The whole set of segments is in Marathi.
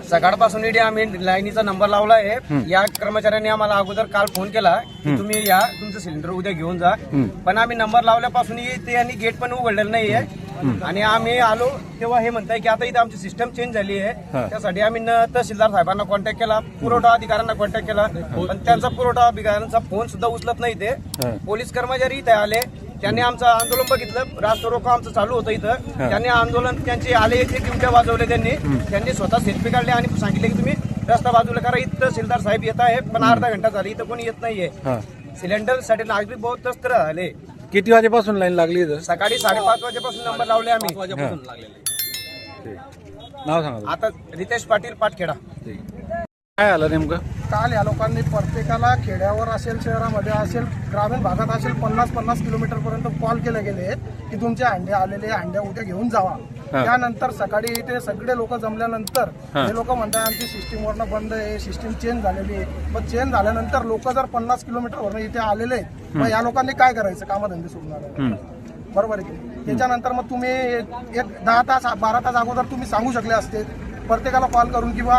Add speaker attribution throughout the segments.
Speaker 1: सकाळपासून इथे आम्ही लाईनीचा नंबर लावला आहे। या कर्मचाऱ्यांनी आम्हाला अगोदर काल फोन केला की तुम्ही या, तुमचं सिलेंडर उद्या घेऊन जा, पण आम्ही नंबर लावल्यापासून ते यांनी गेट पण उघडलेलं नाहीये आणि आम्ही आलो तेव्हा हे म्हणताय की आता इथे आमची सिस्टम चेंज झाली आहे। त्यासाठी आम्ही तहसीलदार साहेबांना कॉन्टॅक्ट केला, पुरवठा अधिकाऱ्यांना कॉन्टॅक्ट केला, पण त्यांचा पुरवठा अधिकाऱ्यांचा फोन सुद्धा उचलत नाही। ते पोलीस कर्मचारी इथे आले, त्यांनी आमचं आंदोलन बघितलं, रास्ता रोको आमचं चालू होतं इथं। त्यांनी आंदोलन त्यांचे आले, ते ड्युट्या वाजवले, त्यांनी स्वतः सेल्फी काढले आणि सांगितले की तुम्ही रस्ता बाजूला करा। इथं तहसीलदार साहेब येत आहे, पण अर्धा घंटा झाली इथं कोणी येत नाहीये। सिलेंडर साठी नागरिक बहुत त्रस्त झाले।
Speaker 2: किती वाजेपासून लाईन लागली इथं?
Speaker 3: सकाळी 5:30 वाजेपासून नंबर लावले आम्ही।
Speaker 2: नाव सांगा
Speaker 3: आता रितेश पाटील, पाटखेडा।
Speaker 2: काय आलं नेमकं?
Speaker 4: काल या लोकांनी प्रत्येकाला खेड्यावर असेल, शहरामध्ये असेल, ग्रामीण भागात असेल 50-50 किलोमीटर पर्यंत कॉल केले गेले की तुमचे अंडे आलेले, अंड्या उद्या घेऊन जावा। त्यानंतर सकाळी इथे सगळे लोक जमल्यानंतर हे लोक म्हणतात आमची सिस्टीम वरनं बंद आहे, सिस्टीम चेंज झालेली आहे। मग चेंज झाल्यानंतर लोक जर 50 किलोमीटर वरनं इथे आलेले, मग या लोकांनी काय करायचं? कामधंदे सोडणार, बरोबर आहे की? त्याच्यानंतर मग तुम्ही एक 10 तास 12 तास अगोदर तुम्ही सांगू शकले असते प्रत्येकाला कॉल करून किंवा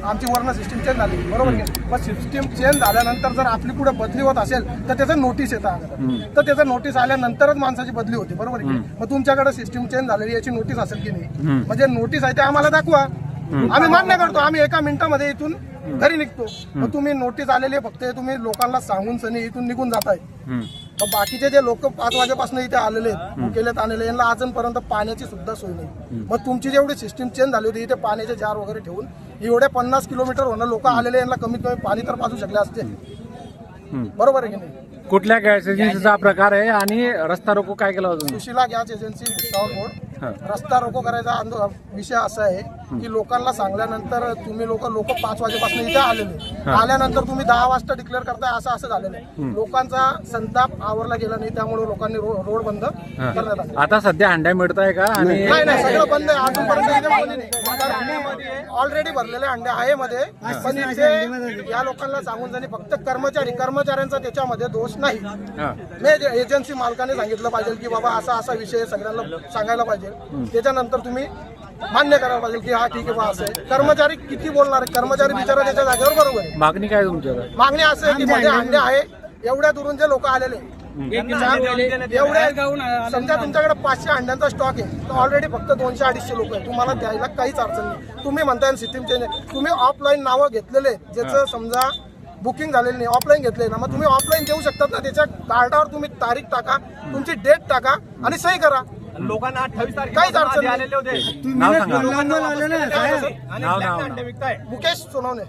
Speaker 4: आमची वर्ण सिस्टीम चेंज झाली, बरोबर की? मग सिस्टीम चेंज झाल्यानंतर जर आपली पुढे बदली होत असेल तर त्याचं नोटीस येतं, तर त्याचं नोटीस आल्यानंतरच माणसाची बदली होते, बरोबर की? मग तुमच्याकडे सिस्टीम चेंज झालेली याची नोटीस असेल की नाही? म्हणजे नोटीस आहे ते आम्हाला दाखवा, आम्ही मान्य करतो, आम्ही एका मिनिटामध्ये इथून घरी निघतो। मग तुम्ही नोटीस आलेली फक्त तुम्ही लोकांना सांगून सनी इथून निघून जाताय। मग बाकीचे जे लोक 5 वाजेपासून इथे आलेले भुकेलेत आलेले, यांना अजूनपर्यंत पाण्याची सुद्धा सोय नाही। मग तुमची जेवढी सिस्टीम चेंज झाली होती, इथे पाण्याचे जार वगैरे ठेवून एवढे 50 किलोमीटर होणं लोक आलेले, यांना कमीत कमी पाणी तर पाजू शकले असते, बरोबर आहे की नाही?
Speaker 2: कुठल्या गॅस एजन्सीचा प्रकार आहे आणि रस्ता रोको काय केला होता?
Speaker 4: Sushila gas agency, Bhusawal road. रस्ता रोको करायचा विषय असा आहे की लोकांना सांगल्यानंतर तुम्ही लोक 5 वाजेपासून इथे आलेले, आल्यानंतर तुम्ही 10 वाजता डिक्लेअर करताय, असं झालेलं आहे। लोकांचा संताप आवरला गेला नाही, त्यामुळे लोकांनी रोड बंद करण्यात आले।
Speaker 2: आता सध्या अंड्या मिळताय का? आणि
Speaker 4: नाही, सगळं बंद आहे अजूनपर्यंत। ऑलरेडी भरलेले अंडे आहे मध्ये, पण इथे या लोकांना सांगून जाणे फक्त कर्मचाऱ्यांचा त्याच्यामध्ये दोष नाही। मी एजन्सी मालकाने सांगितलं पाहिजे की बाबा असा असा विषय सगळ्यांना सांगायला पाहिजे, त्याच्यानंतर तुम्ही मान्य करायला पाहिजे की हा ठीक आहे बा असं आहे। कर्मचारी किती बोलणार आहे? कर्मचारी बिचारा त्याच्या जागेवर बरोबर आहे।
Speaker 2: मागणी काय तुमच्याकडे?
Speaker 4: मागणी असं आहे की मध्ये अंडे आहे, एवढ्या दुरून जे लोक आलेले, एवढे समजा तुमच्याकडे 500 अंड्यांचा स्टॉक आहे, तर ऑलरेडी फक्त 200-250 लोक आहे, तुम्हाला द्यायला काहीच अडचण नाही। तुम्ही म्हणताय सिस्टीम चेंज आहे, तुम्ही ऑफलाईन नावं घेतलेले, ज्याचं समजा बुकिंग झालेली नाही, ऑफलाईन घेतले ना, मग तुम्ही ऑफलाईन देऊ शकतात ना। त्याच्या कार्डावर तुम्ही तारीख टाका, तुमची डेट टाका आणि सही करा।
Speaker 3: लोकांना 28 तारखेला
Speaker 4: काहीच अडचण
Speaker 3: आलेले होते।
Speaker 4: मुकेश सोनवणे।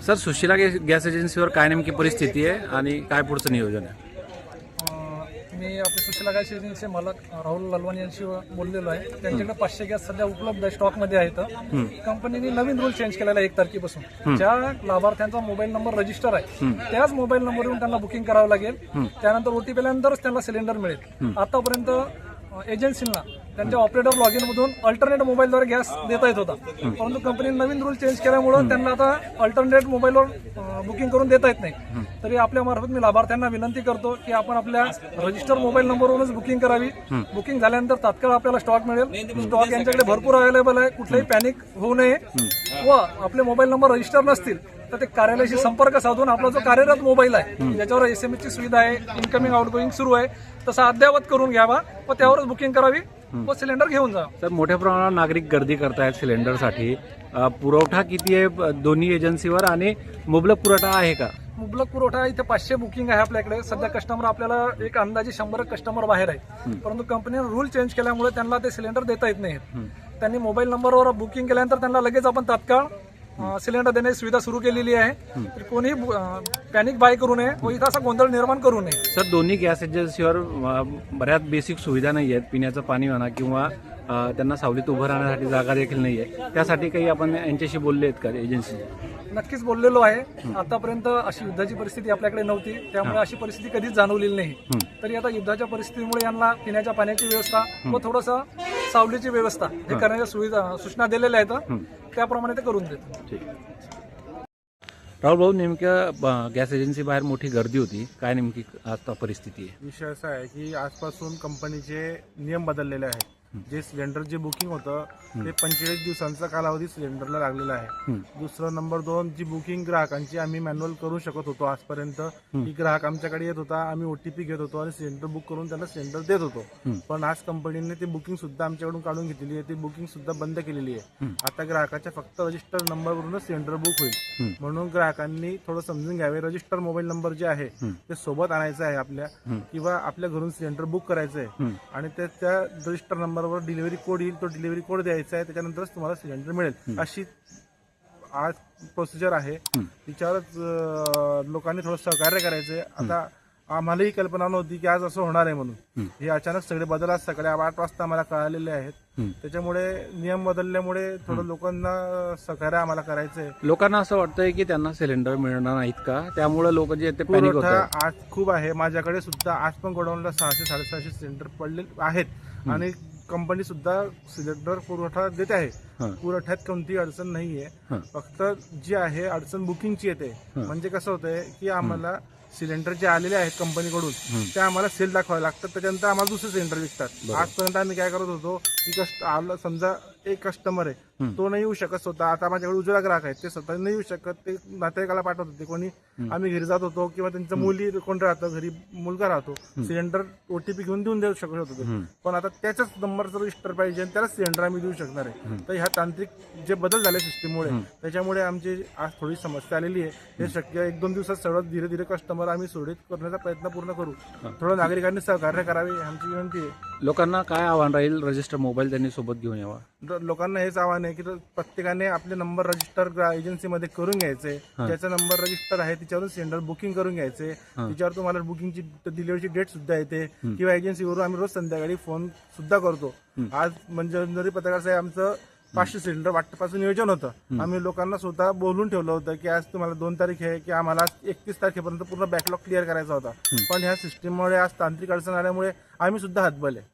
Speaker 2: सर, सुशिला गॅस एजन्सीवर काय नेमकी परिस्थिती आहे आणि काय पुढचं नियोजन आहे?
Speaker 5: मी आपल्या सुशिला गॅस एजन्सीचे मालक राहुल ललवान यांशी बोललेलो आहे। त्यांच्याकडे 500 गॅस सध्या उपलब्ध आहे, स्टॉकमध्ये आहेत। कंपनीने नवीन रूल चेंज केलेला आहे 1 तारखेपासून। ज्या लाभार्थ्यांचा मोबाईल नंबर रजिस्टर आहे त्याच मोबाईल नंबरवरून त्यांना बुकिंग करावं लागेल, त्यानंतर ओटीपी आल्यानंतरच त्यांना सिलेंडर मिळेल। आतापर्यंत एजन्सींना त्यांच्या ऑपरेटर लॉग इन मधून अल्टरनेट मोबाईलद्वारे गॅस देता येत होता, परंतु कंपनीने नवीन रूल चेंज केल्यामुळे त्यांना आता अल्टरनेट मोबाईलवर बुकिंग करून देता येत नाही। तरी आपल्या मार्फत मी लाभार्थ्यांना विनंती करतो की आपण आपल्या रजिस्टर मोबाईल नंबरवरूनच बुकिंग करावी। बुकिंग झाल्यानंतर तात्काळ आपल्याला स्टॉक मिळेल। स्टॉक यांच्याकडे भरपूर अवेलेबल आहे, कुठलाही पॅनिक होऊ नये। व आपले मोबाईल नंबर रजिस्टर नसतील तर ते कार्यालयाशी संपर्क साधून आपला जो कार्यरत मोबाईल आहे ज्याच्यावर SMS ची सुविधा आहे, इनकमिंग आउटगोईंग सुरू आहे, तसा अद्ययावत करून घ्यावा व त्यावरच बुकिंग करावी व सिलेंडर घेऊन जा।
Speaker 2: तर मोठ्या प्रमाणात नागरिक गर्दी करतायत सिलेंडरसाठी, पुरवठा किती आहे दोन्ही एजन्सीवर आणि मुबलक पुरवठा आहे का?
Speaker 5: मुबलक पुरवठा इथे 500 बुकिंग आहे आपल्याकडे सध्या। कस्टमर आपल्याला एक अंदाजे 100 कस्टमर बाहेर आहे, परंतु कंपनीने रूल चेंज केल्यामुळे त्यांना ते सिलेंडर देता येत नाहीत। त्यांनी मोबाईल नंबरवर बुकिंग केल्यानंतर त्यांना लगेच आपण तात्काळ सिलेंडर देण्याची सुविधा सुरू केलेली आहे। तर कोणी पॅनिक बाय करू नये व इथं असा गोंधळ निर्माण करू नये।
Speaker 2: सर, दोन्ही गॅस एजन्सीवर बऱ्याच बेसिक सुविधा नाही आहेत, पिण्याचं पाणी म्हणा किंवा त्यांना सावलीत उभं राहण्यासाठी जागा देखील नाही आहे, त्यासाठी काही आपण यांच्याशी बोलले आहेत का एजन्सी?
Speaker 5: नक्कीच बोललेलो आहे। आतापर्यंत अशी युद्धाची परिस्थिती आपल्याकडे नव्हती, त्यामुळे अशी परिस्थिती कधीच जाणवलेली नाही। तरी आता युद्धाच्या परिस्थितीमुळे यांना पिण्याच्या पाण्याची व्यवस्था व थोडंसं सावलीची व्यवस्था हे करण्याच्या सूचना दिलेल्या आहेत, त्याप्रमाणे ते करून देतो।
Speaker 2: राहुल भाऊ, नेमक्या गॅस एजन्सी बाहेर मोठी गर्दी होती, काय नेमकी आता परिस्थिती आहे?
Speaker 6: विषय असा आहे की आजपासून कंपनीचे नियम बदललेले आहेत। जे सिलेंडर जे बुकिंग होतं ते 45 दिवसांचा कालावधी सिलेंडरला लागलेला आहे. दुसरं नंबर 2, जी बुकिंग ग्राहकांची आम्ही मॅन्युअल करू शकत होतो आजपर्यंत, की ग्राहक आमच्याकडे येत होता, आम्ही ओटीपी घेत होतो आणि सिलेंडर बुक करून त्यांना सिलेंडर देत होतो. पण आज कंपनीने ती बुकिंग सुद्धा आमच्याकडून काढून घेतलेली आहे, ती बुकिंग सुद्धा बंद केलेली आहे. आता ग्राहकाच्या फक्त रजिस्टर नंबरवरूनच सिलेंडर बुक होईल. म्हणून ग्राहकांनी थोडं समजून घ्यावे. रजिस्टर मोबाईल नंबर जे आहे ते सोबत आणायचं आहे आपल्या, किंवा आपल्या घरून सिलेंडर बुक करायचं आहे आणि त्या रजिस्टर नंबरवर डिलिव्हरी कोड येईल, तो डिलिव्हरी कोड द्यायचा आहे, त्याच्यानंतरच तुम्हाला सिलेंडर मिळेल. अशी आज प्रोसिजर आहे. तिच्यावरच लोकांनी थोडं सहकार्य करायचंय. आता आम्हालाही कल्पना नव्हती की आज असं होणार आहे म्हणून. हे अचानक सगळे बदल आज सकाळी 8 वाजता आम्हाला कळालेले आहेत. त्याच्यामुळे नियम बदलल्यामुळे थोडं लोकांना सहकार्य आम्हाला करायचंय.
Speaker 2: लोकांना असं वाटतंय की त्यांना सिलेंडर मिळणार नाहीत का, त्यामुळे लोक जे ते पॅनिक
Speaker 6: पुरवठा
Speaker 2: होतात.
Speaker 6: आज खूप आहे. माझ्याकडे सुद्धा आज पण गोडाऊनला 600-650 सिलेंडर पडले आहेत आणि कंपनी सुद्धा सिलेंडर पुरवठा देते आहे. पुरवठ्यात कोणतीही अडचण नाहीये. फक्त जी आहे अडचण बुकिंगची येते. म्हणजे कसं होतंय की आम्हाला सिलेंडर जे आलेले आहेत कंपनीकडून ते आम्हाला सेल दाखवावे लागतात, त्याच्यानंतर आम्हाला दुसरे सिलेंडर विकतात. आजपर्यंत आम्ही काय करत होतो की समजा एक कस्टमर आहे, तो नाही येऊ शकत स्वतः. आता माझ्याकडे उजळा ग्राहक आहेत, ते स्वतः नाही येऊ शकत, ते नातेवाईकाला पाठवत होते कोणी. आम्ही घरी जात होतो किंवा त्यांच्या मुली कोण राहतं घरी, मुलगा राहतो, सिलेंडर ओटीपी घेऊन देऊन देऊ शकत होतो. पण आता त्याच्याच नंबरचं रजिस्टर पाहिजे आणि त्यालाच सिलेंडर आम्ही देऊ शकणार आहे. तर ह्या तांत्रिक जे बदल झाले सिस्टीममुळे, त्याच्यामुळे आमची आज थोडी समस्या आलेली आहे. हे शक्य 1-2 दिवसात सगळं धीरे धीरे कस्टमर आम्ही सुरळीत करण्याचा प्रयत्न पूर्ण करू. थोडं नागरिकांनी सहकार्य करावे आमची विनंती आहे.
Speaker 2: लोकांना काय आव्हान राहील? रजिस्टर मोबाईल त्यांनी सोबत घेऊन यावा.
Speaker 6: लोकांना हेच आव्हान आहे की प्रत्येकाने आपले नंबर रजिस्टर एजन्सीमध्ये करून घ्यायचे. ज्याचा नंबर रजिस्टर आहे तिच्यावरून सिलेंडर बुकिंग करून घ्यायचे. तिच्यावर तुम्हाला बुकिंगची डिलिव्हरीची डेट सुद्धा येते, किंवा एजन्सीवरून आम्ही रोज संध्याकाळी फोन सुद्धा करतो. आज मंजरी पत्रकार साहेब आमचं 500 सिलेंडर वाटपाचं नियोजन होतं. आम्ही लोकांना स्वतः बोलून ठेवलं होतं की आज तुम्हाला 2 तारीख आहे, की आम्हाला 31 तारखेपर्यंत पूर्ण बॅकलॉग क्लिअर करायचा होता. पण ह्या सिस्टीममुळे आज तांत्रिक अडचण आल्यामुळे आम्ही सुद्धा हातबल आहे.